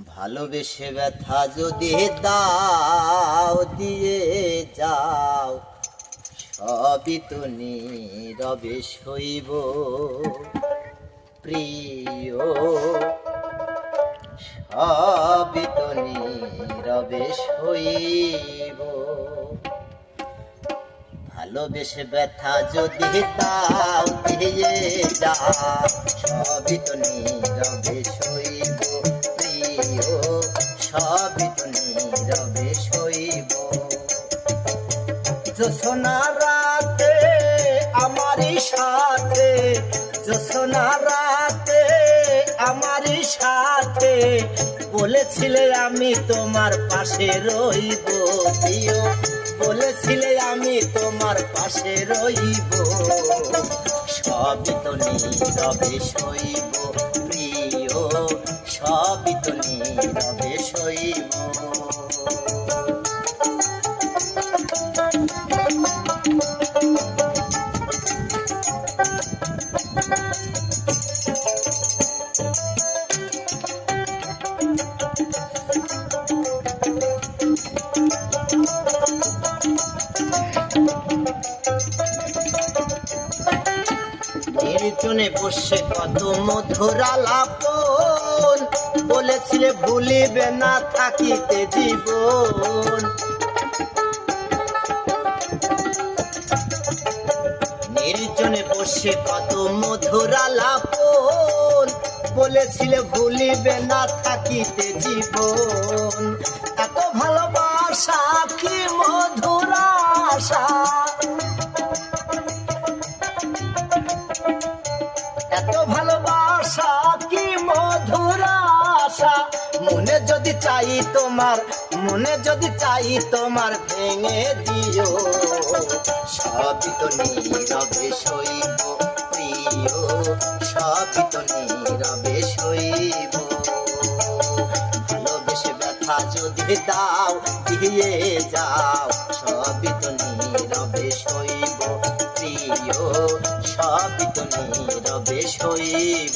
ভালোবেসে ব্যথা যদি দাও দিয়ে যাও, সবই তো নীরবে সইব প্রিয়, সবই তো নীরবে সইব। ভালোবেসে ব্যথা যদি দাও দিয়ে যাও, সবই তো নীরবে সইব প্রিয়, সবই তো নীরবে সইব। জোছনা রাতে আমারই সাথে, জোছনা রাতে আমারই সাথে বলেছিলে আমি তোমার পাশে রইব প্রিয়, বলেছিলে আমি তোমার পাশে রইব, সবই তো নীরবে সইব প্রিয়, সবই তো নীরবে সইব। নির্জনে বসে কত মধুর আলাপন, বলেছিলে ভুলিবে না থাকিতে জীবন। নির্জনে বসে কত মধুর আলাপন, বলেছিলে ভুলিবে না থাকিতে জীবন। এত ভালোবাসা কি মধুর আশা, এত ভালোবাসা কি মধুর আশা, মনে যদি চাই তোমার, মনে যদি চাই তোমার ভেঙে দিও, সবই তো নীরবে সইব প্রিয়, সবই তো নীরবে সইব। ভালোবেসে ব্যথা যদি দাও দিয়ে যাও, সবই তো নীরবে সইব প্রিয়, সবই তো নীরবে সইব।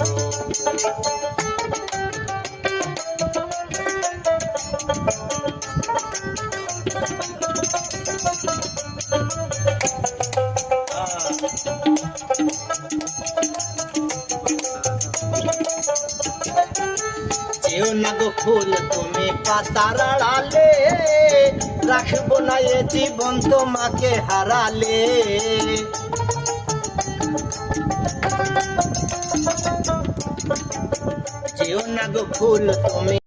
যেও না গো ফুল তুমি পাতার আড়ালে, রাখবো না এ জীবন তোমাকে হারালে। যেও না গো ফুল তুমি